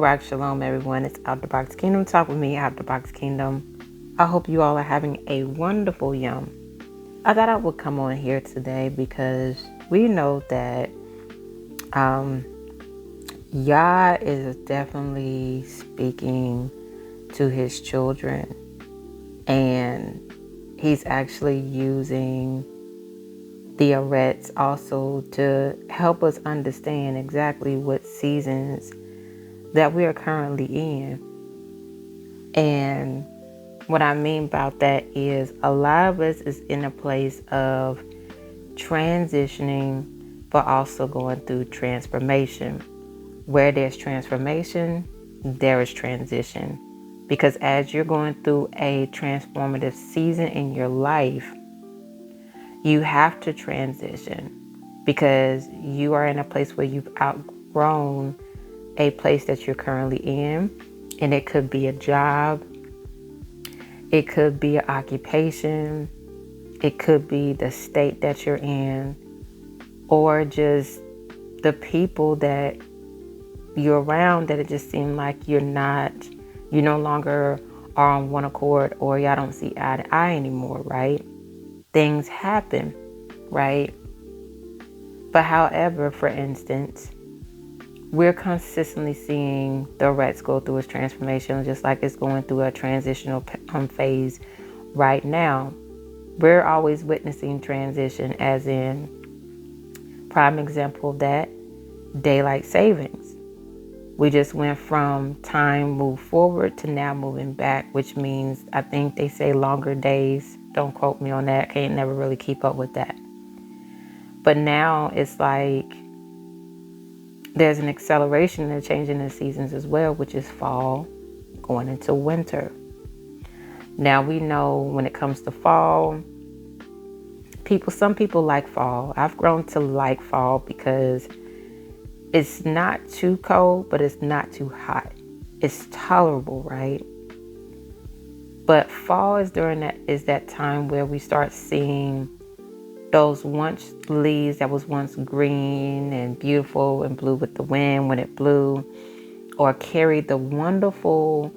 Barak, Shalom, everyone. It's Out the Box Kingdom Talk with me, Out the Box Kingdom. I hope you all are having a wonderful yum. I thought I would come on here today because we know that Yah is definitely speaking to his children, and he's actually using the arets also to help us understand exactly what seasons that we are currently in. And what I mean about that is a lot of us is in a place of transitioning, but also going through transformation. Where there's transformation, there is transition. Because as you're going through a transformative season in your life, you have to transition because you are in a place where you've outgrown a place that you're currently in. And it could be a job. It could be an occupation. It could be the state that you're in, or just the people that you're around that it just seems like you no longer are on one accord, or y'all don't see eye to eye anymore, right? Things happen, right? But however, for instance, we're consistently seeing the arets go through its transformation, just like it's going through a transitional phase right now. We're always witnessing transition, as in, prime example of that, daylight savings. We just went from time moved forward to now moving back, which means I think they say longer days. Don't quote me on that. Can't never really keep up with that. But now it's like there's an acceleration and a change in the seasons as well, which is fall going into winter. Now we know when it comes to fall, some people like fall. I've grown to like fall because it's not too cold, but it's not too hot. It's tolerable, right? But fall is that time where we start seeing those once leaves that was once green and beautiful and blew with the wind when it blew, or carried the wonderful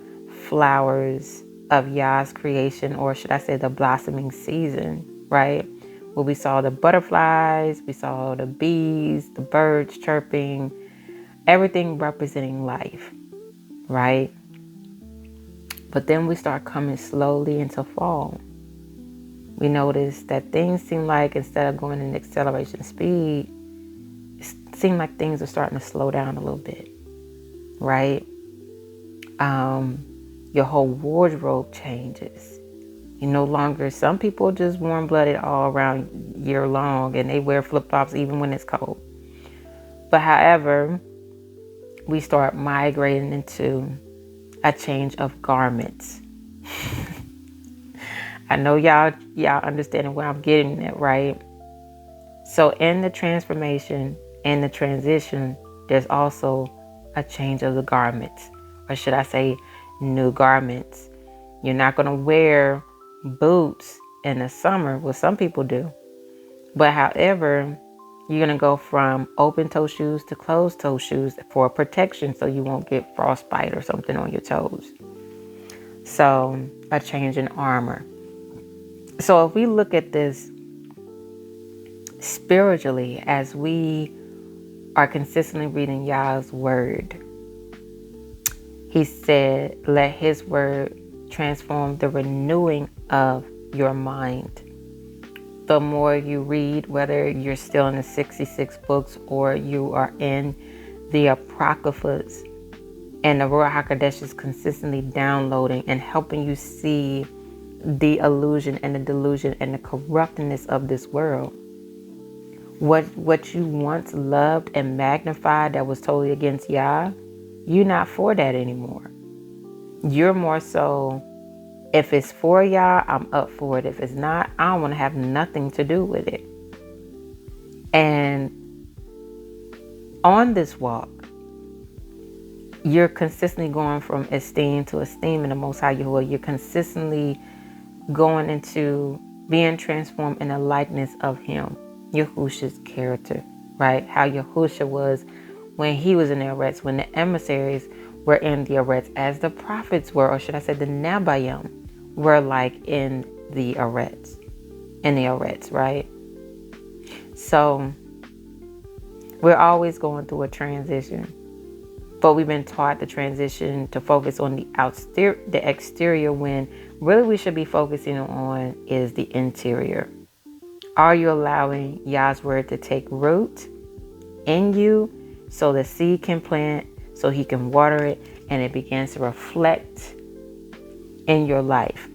flowers of Yah's creation, or should I say the blossoming season, right? Where we saw the butterflies, we saw the bees, the birds chirping, everything representing life, right? But then we start coming slowly into fall. We notice that things seem like, instead of going in acceleration speed, it seems like things are starting to slow down a little bit, right? Your whole wardrobe changes. You no longer, some people just warm-blooded all around year long, and they wear flip-flops even when it's cold. But however, we start migrating into a change of garments. I know y'all understanding where I'm getting at, right? So in the transformation and the transition, there's also a change of the garments, or should I say new garments. You're not going to wear boots in the summer. Well, some people do. But however, you're going to go from open toe shoes to closed toe shoes for protection, so you won't get frostbite or something on your toes. So a change in armor. So if we look at this spiritually, as we are consistently reading Yah's word, he said, let his word transform the renewing of your mind. The more you read, whether you're still in the 66 books or you are in the Apocryphas, and the Ruach HaKodesh is consistently downloading and helping you see the illusion and the delusion and the corruptness of this world. What you once loved and magnified that was totally against Yah, you're not for that anymore. You're more so, if it's for Yah, I'm up for it. If it's not, I don't want to have nothing to do with it. And on this walk, you're consistently going from esteem to esteem in the Most High Yahuah. You're consistently going into being transformed in the likeness of him, Yahusha's character, right? How Yahusha was when he was in the arets, when the emissaries were in the arets, as the prophets were, or should I say the Nabayim were like in the arets. Right? So we're always going through a transition. But we've been taught the transition to focus on the exterior, when really we should be focusing on is the interior. Are you allowing Yah's word to take root in you so the seed can plant, so he can water it, and it begins to reflect in your life,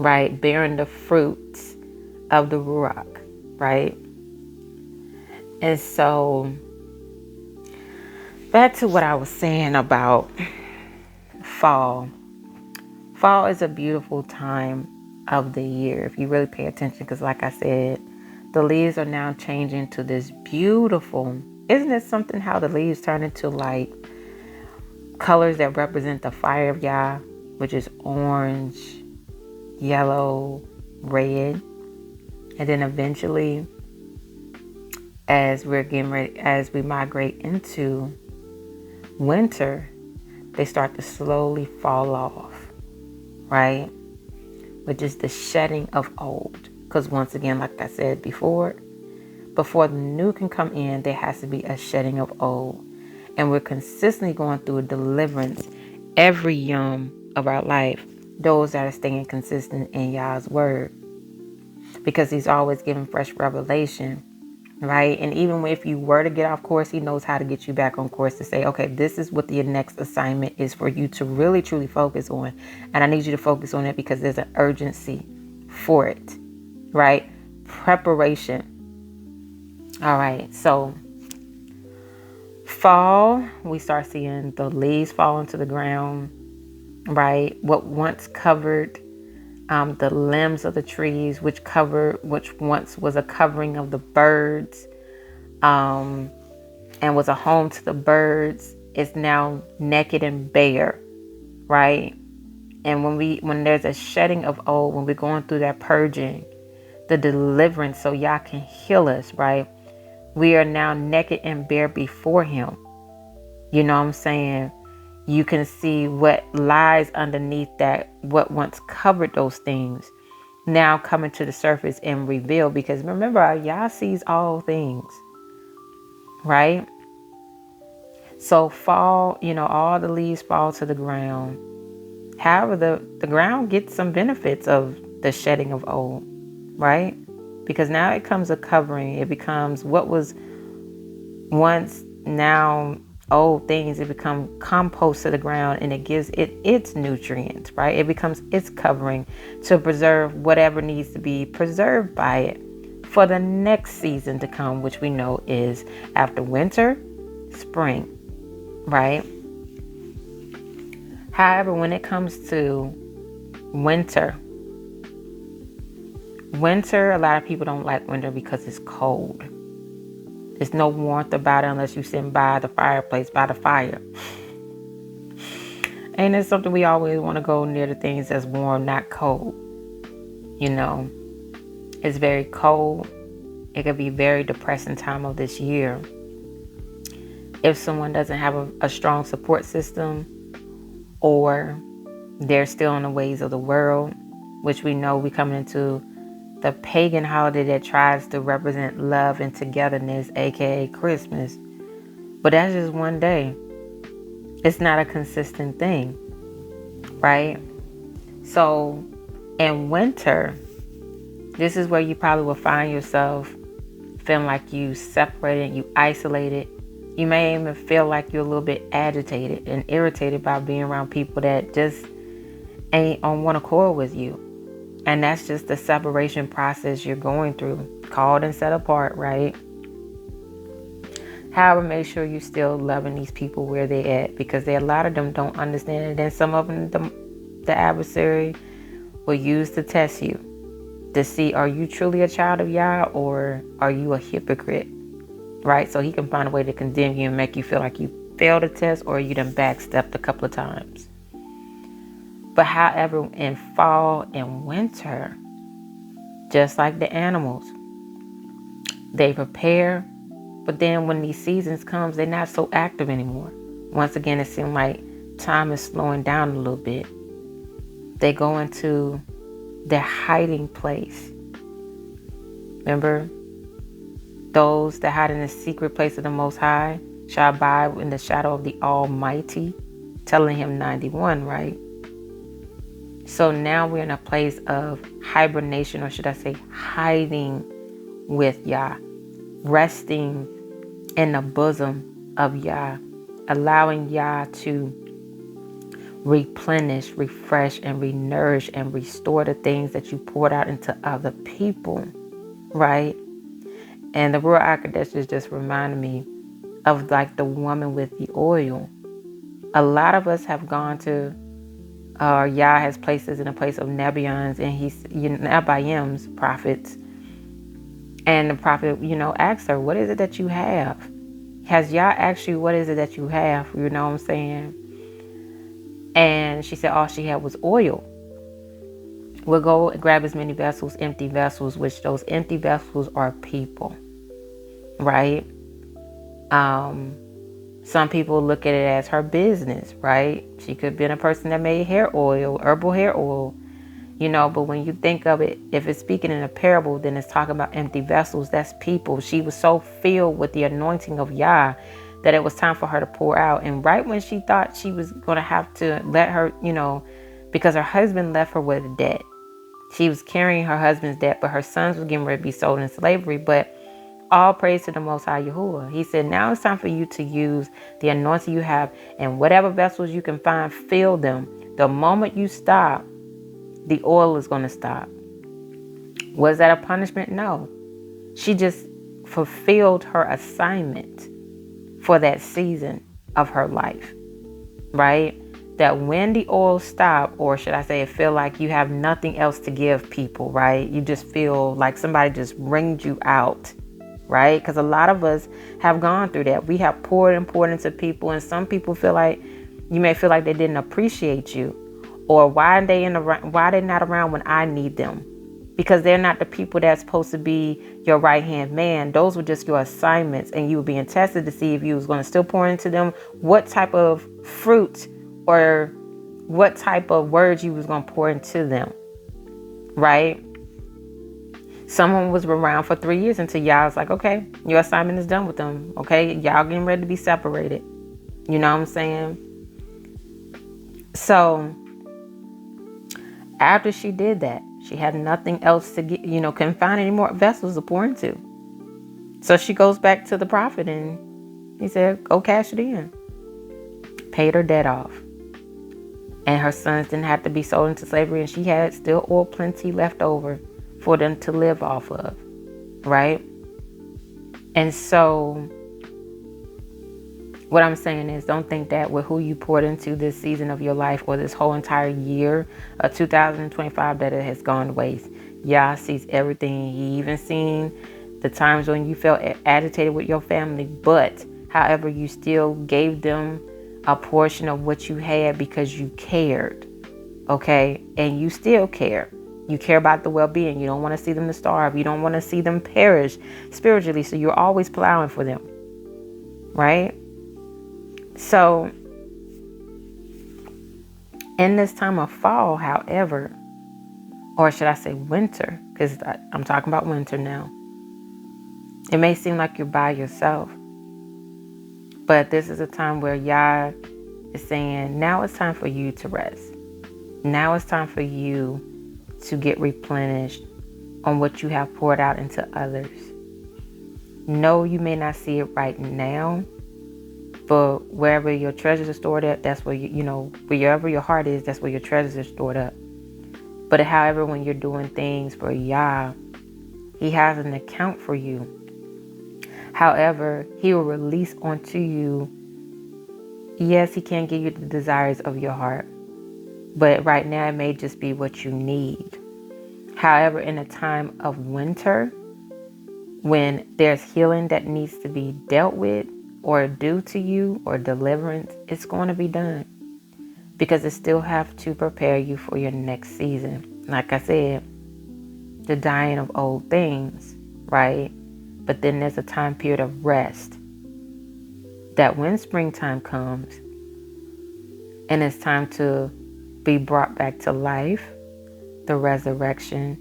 right? Bearing the fruits of the Barak, right? And so back to what I was saying about fall. Fall is a beautiful time of the year if you really pay attention, because like I said, the leaves are now changing to this beautiful, isn't it something how the leaves turn into like colors that represent the fire of Yah, which is orange, yellow, red, and then eventually as we migrate into winter, they start to slowly fall off, right? Which is the shedding of old. Because once again, like I said before the new can come in, there has to be a shedding of old. And we're consistently going through a deliverance every yom of our life, those that are staying consistent in Yah's word. Because he's always giving fresh revelation, right? And even if you were to get off course, he knows how to get you back on course to say, okay, this is what the next assignment is for you to really truly focus on. And I need you to focus on it because there's an urgency for it, right? Preparation. All right. So fall, we start seeing the leaves fall into the ground, right? What once covered the limbs of the trees, which once was a covering of the birds, and was a home to the birds, is now naked and bare, right? And when there's a shedding of old, when we're going through that purging, the deliverance, so Yah can heal us, right? We are now naked and bare before him. You know what I'm saying? You can see what lies underneath that, what once covered those things, now coming to the surface and revealed. Because remember, Yah sees all things, right? So fall, all the leaves fall to the ground. However, the ground gets some benefits of the shedding of old, right? Because now it becomes a covering. It becomes what was once now old things. It becomes compost to the ground, and it gives it its nutrients, right? It becomes its covering to preserve whatever needs to be preserved by it for the next season to come, which we know is after winter, spring, right? However, when it comes to winter, a lot of people don't like winter because it's cold. There's no warmth about it unless you sit by the fireplace, by the fire. And it's something we always want to go near the things that's warm, not cold. It's very cold. It could be a very depressing time of this year. If someone doesn't have a strong support system, or they're still in the ways of the world, which we know we coming into the pagan holiday that tries to represent love and togetherness, aka Christmas. But that's just one day. It's not a consistent thing, right? So in winter, this is where you probably will find yourself feeling like you separated, you isolated. You may even feel like you're a little bit agitated and irritated by being around people that just ain't on one accord with you. And that's just the separation process you're going through, called and set apart, right? However, make sure you're still loving these people where they're at, because a lot of them don't understand it. And then some of them, the adversary will use to test you to see, are you truly a child of Yah, or are you a hypocrite? Right? So he can find a way to condemn you and make you feel like you failed a test, or you done backstepped a couple of times. But however, in fall and winter, just like the animals, they prepare. But then when these seasons comes, they're not so active anymore. Once again, it seems like time is slowing down a little bit. They go into their hiding place. Remember, those that hide in the secret place of the Most High shall abide in the shadow of the Almighty, telling him 91, right? So now we're in a place of hibernation, or should I say hiding with Yah, resting in the bosom of Yah, allowing Yah to replenish, refresh, and renourish and restore the things that you poured out into other people, right? And the Ruach HaKodesh just reminded me of like the woman with the oil. A lot of us have gone to, Yah has placed us in a place of Nebians, and he's, Nebiams, prophets. And the prophet, asks her, what is it that you have? Has Yah asked you, what is it that you have? You know what I'm saying? And she said all she had was oil. We'll go grab as many vessels, empty vessels, which those empty vessels are people, right? Some people look at it as her business, right? She could have been a person that made hair oil, herbal hair oil, but when you think of it, if it's speaking in a parable, then it's talking about empty vessels. That's people. She was so filled with the anointing of Yah that it was time for her to pour out. And right when she thought she was going to have to let her, because her husband left her with a debt. She was carrying her husband's debt, but her sons were getting ready to be sold in slavery. But all praise to the Most High Yahuah. He said, now it's time for you to use the anointing you have, and whatever vessels you can find, fill them. The moment you stop, the oil is going to stop. Was that a punishment? No. She just fulfilled her assignment for that season of her life, right? That when the oil stop, or should I say, it feel like you have nothing else to give people, right? You just feel like somebody just wringed you out, right? Because a lot of us have gone through that. We have poured and poured into people, and some people feel like, you may feel like they didn't appreciate you, or why they not around when I need them, because they're not the people that's supposed to be your right hand man. Those were just your assignments, and you were being tested to see if you was going to still pour into them, what type of fruit or what type of words you was going to pour into them, right? Someone was around for 3 years until y'all was like, okay, your assignment is done with them. Okay, y'all getting ready to be separated. You know what I'm saying? So after she did that, she had nothing else to get, couldn't find any more vessels to pour into. So she goes back to the prophet, and he said, go cash it in. Paid her debt off. And her sons didn't have to be sold into slavery, and she had still oil plenty left over for them to live off of, right? And so what I'm saying is, don't think that with who you poured into this season of your life, or this whole entire year of 2025, that it has gone to waste. Yah sees everything. He even seen the times when you felt agitated with your family, but however, you still gave them a portion of what you had because you cared, okay? And you still care. You care about the well-being. You don't want to see them to starve. You don't want to see them perish spiritually, so you're always plowing for them, right? So in this time of fall, however, or should I say winter, because I'm talking about winter now, it may seem like you're by yourself, but this is a time where Yah is saying, now it's time for you to rest. Now it's time for you to get replenished on what you have poured out into others. No, you may not see it right now, but wherever your treasures are stored at, that's where wherever your heart is, that's where your treasures are stored up. But however, when you're doing things for Yah, He has an account for you. However, He will release onto you. Yes, He can give you the desires of your heart, but right now it may just be what you need. However, in a time of winter, when there's healing that needs to be dealt with, or due to you, or deliverance, it's going to be done, because it still have to prepare you for your next season. Like I said, the dying of old things, right? But then there's a time period of rest. that when springtime comes and it's time to be brought back to life, the resurrection,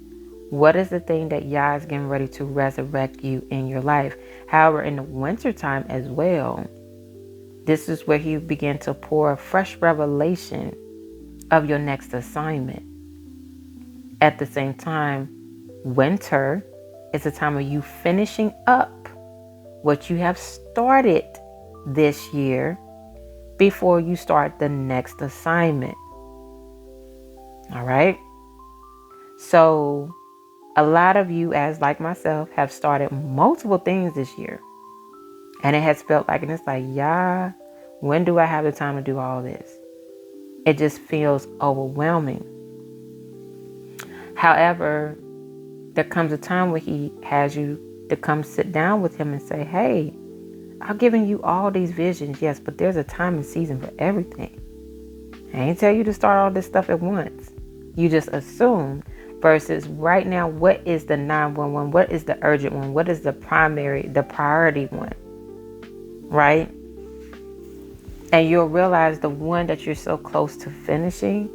what is the thing that Yah is getting ready to resurrect you in your life? However, in the wintertime as well, this is where he began to pour a fresh revelation of your next assignment. At the same time, winter is a time of you finishing up what you have started this year before you start the next assignment. All right? So a lot of you, as like myself, have started multiple things this year. And it has felt like, and it's like, yeah, when do I have the time to do all this? It just feels overwhelming. However, there comes a time where he has you to come sit down with him and say, hey, I've given you all these visions, yes, but there's a time and season for everything. I ain't tell you to start all this stuff at once. You just assume versus right now, what is the 911? What is the urgent one? What is the priority one? Right? And you'll realize the one that you're so close to finishing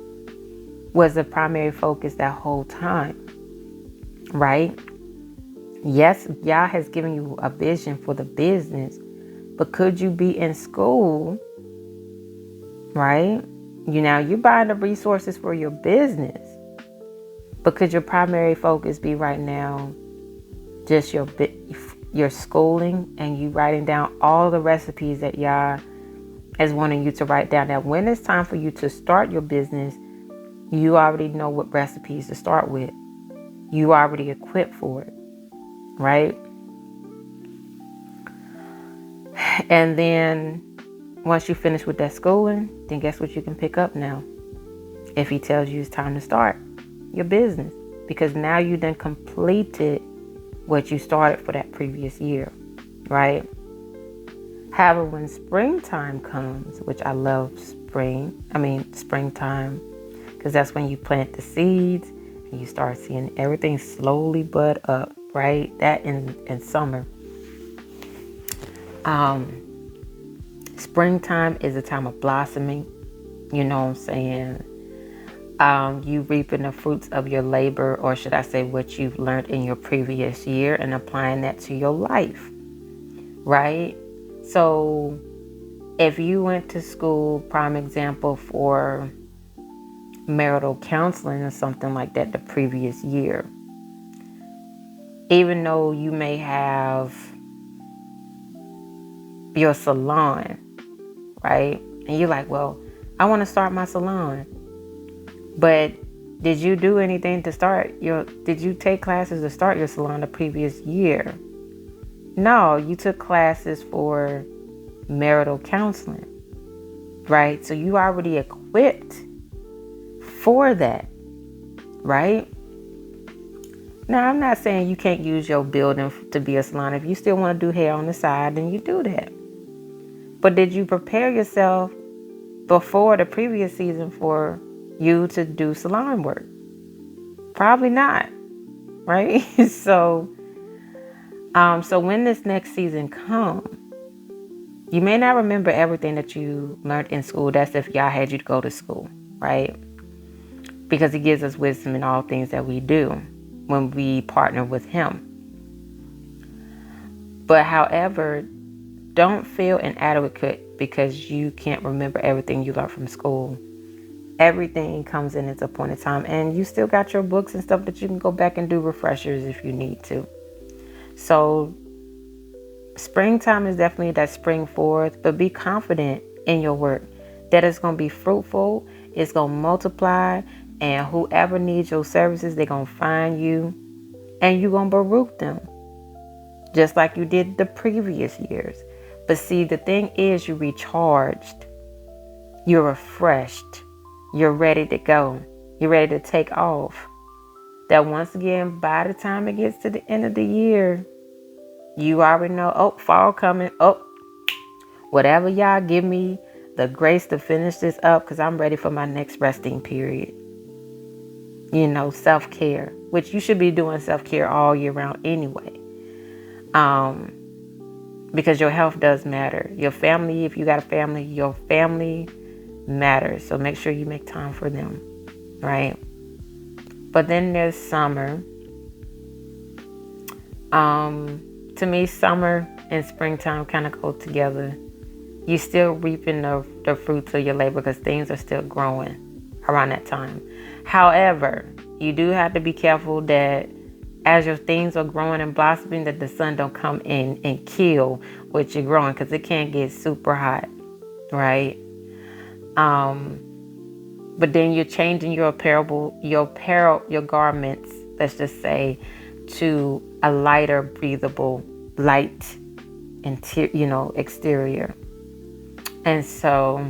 was the primary focus that whole time. Right? Yes, Yah has given you a vision for the business, but could you be in school? Right? You're buying the resources for your business, but could your primary focus be right now just your schooling and you writing down all the recipes that Yah is wanting you to write down? That when it's time for you to start your business, you already know what recipes to start with. You already equipped for it, right? And then once you finish with that schooling, then guess what you can pick up now? If he tells you it's time to start your business, because now you done completed what you started for that previous year, right? However, when springtime comes, which I love springtime, because that's when you plant the seeds and you start seeing everything slowly bud up, right? That in summer. Springtime is a time of blossoming. You know what I'm saying? You reaping the fruits of your labor, or should I say what you've learned in your previous year and applying that to your life, right? So if you went to school, prime example, for marital counseling or something like that the previous year, even though you may have your salon, right? And you're like, well, I want to start my salon. But did you do anything to did you take classes to start your salon the previous year? No, you took classes for marital counseling, right? So you already equipped for that, right? Now, I'm not saying you can't use your building to be a salon. If you still want to do hair on the side, then you do that. But did you prepare yourself before the previous season for you to do salon work? Probably not, right? So when this next season comes, you may not remember everything that you learned in school. That's if Yah had you to go to school, right? Because he gives us wisdom in all things that we do when we partner with him. But however, don't feel inadequate because you can't remember everything you learned from school. Everything comes in its appointed time, and you still got your books and stuff that you can go back and do refreshers if you need to. So springtime is definitely that spring forth, but be confident in your work that it's going to be fruitful, it's going to multiply, and whoever needs your services, they're going to find you, and you're going to baruk them just like you did the previous years. But see, the thing is, you're recharged, you're refreshed, you're ready to go, you're ready to take off. That once again, by the time it gets to the end of the year, you already know, oh, fall coming, oh, whatever Y'all give me the grace to finish this up, because I'm ready for my next resting period. Self-care, which you should be doing self-care all year round anyway. because your health does matter. Your family, if you got a family, your family matters. So make sure you make time for them, right? But then there's summer. To me, summer and springtime kind of go together. You still reaping the fruits of your labor because things are still growing around that time. However, you do have to be careful that as your things are growing and blossoming, that the sun don't come in and kill what you're growing, because it can get super hot, right? But then you're changing your your garments, let's just say, to a lighter, breathable, light, exterior. And so,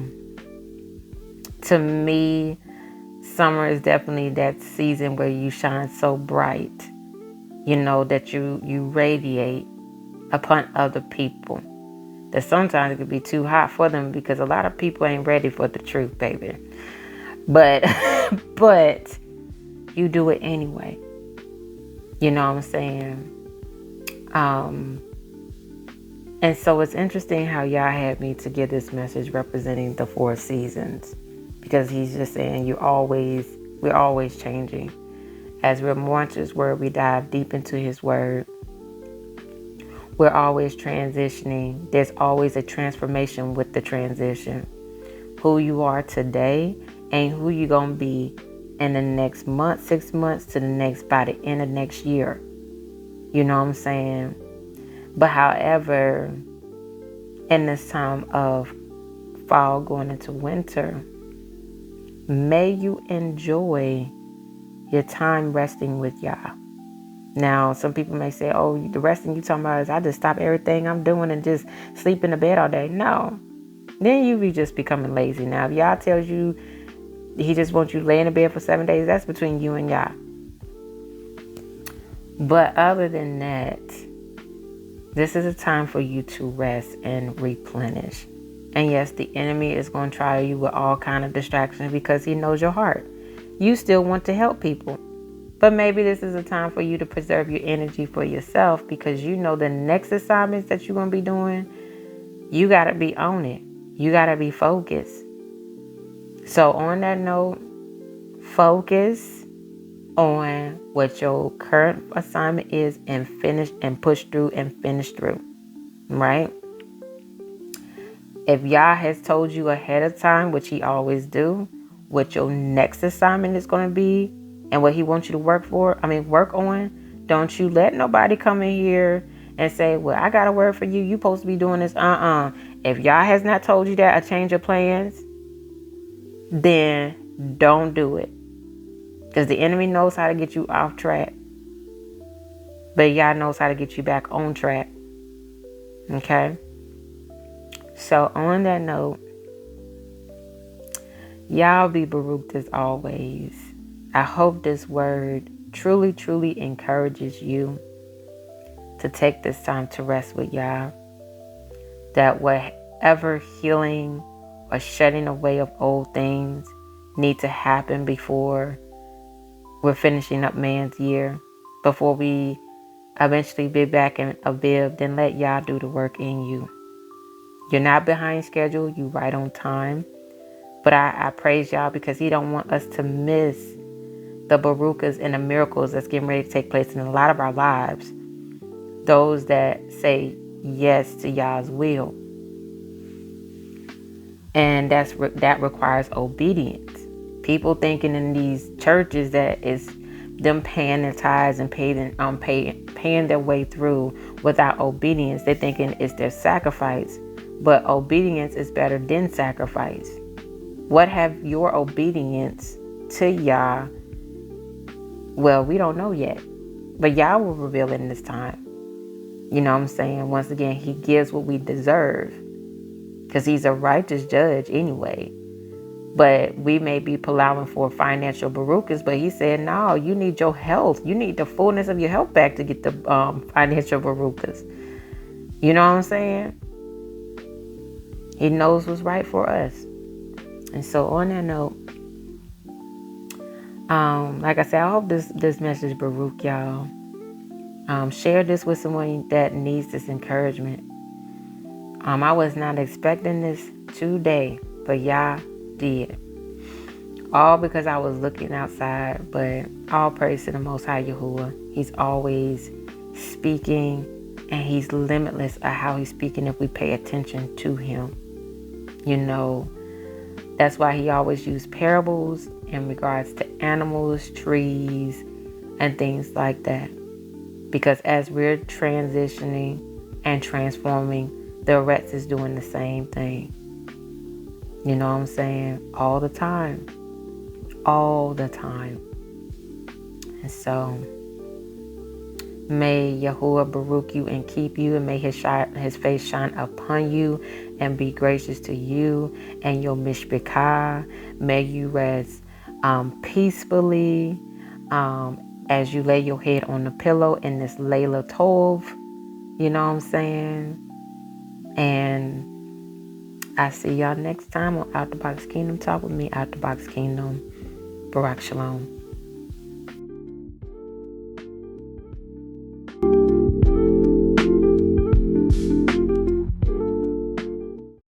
to me, summer is definitely that season where you shine so bright, that you radiate upon other people. That sometimes it could be too hot for them because a lot of people ain't ready for the truth, baby. But you do it anyway. You know what I'm saying? And so it's interesting how y'all had me to give this message representing the 4 seasons, because he's just saying we're always changing. As we're more into his word, we dive deep into his word. We're always transitioning. There's always a transformation with the transition. Who you are today ain't who you gonna be in the next month, 6 months to the next, by the end of next year. You know what I'm saying? But however, in this time of fall going into winter, may you enjoy your time resting with Yah. Now, some people may say, oh, the resting you talking about is I just stop everything I'm doing and just sleep in the bed all day. No. Then you be just becoming lazy. Now, if Yah tells you he just wants you to lay in the bed for 7 days, that's between you and Yah. But other than that, this is a time for you to rest and replenish. And yes, the enemy is going to try you with all kind of distractions because he knows your heart. You still want to help people. But maybe this is a time for you to preserve your energy for yourself, because you know the next assignments that you're going to be doing, you got to be on it. You got to be focused. So on that note, focus on what your current assignment is and finish and push through and finish through, right? If Yah has told you ahead of time, which he always do, what your next assignment is going to be and what he wants you to work on, don't you let nobody come in here and say, well, I got a word for you. You supposed to be doing this. If Yah has not told you that, a change of plans, then don't do it. Because the enemy knows how to get you off track. But Yah knows how to get you back on track. Okay? So on that note, y'all be baruked as always. I hope this word truly, truly encourages you to take this time to rest with Yah. That whatever healing or shedding away of old things need to happen before we're finishing up man's year, before we eventually be back in Aviv, then let Yah do the work in you. You're not behind schedule. You right on time. But I praise Yah because he don't want us to miss the barukas and the miracles that's getting ready to take place in a lot of our lives. Those that say yes to Yah's will. And that requires obedience. People thinking in these churches that it's them paying their tithes and paying their way through without obedience. They're thinking it's their sacrifice. But obedience is better than sacrifice. What have your obedience to Yah? Well, we don't know yet. But Yah will reveal it in this time. You know what I'm saying? Once again, he gives what we deserve. Because he's a righteous judge anyway. But we may be allowing for financial barukas, but he said, no, you need your health. You need the fullness of your health back to get the financial barukas. You know what I'm saying? He knows what's right for us. And so on that note, like I said, I hope this message baruk y'all. Share this with someone that needs this encouragement. I was not expecting this today, but Yah did. All because I was looking outside, but all praise to the Most High Yahuah. He's always speaking, and he's limitless at how he's speaking if we pay attention to him. You know, that's why he always used parables in regards to animals, trees, and things like that. Because as we're transitioning and transforming, the arets is doing the same thing. You know what I'm saying? All the time. All the time. And so, may Yahuah baruk you and keep you, and may his face shine upon you and be gracious to you and your Mishpacha. May you rest peacefully as you lay your head on the pillow in this Layla Tov. You know what I'm saying? And I see y'all next time on Out the Box Kingdom Talk with me, Out the Box Kingdom. Barak, Shalom.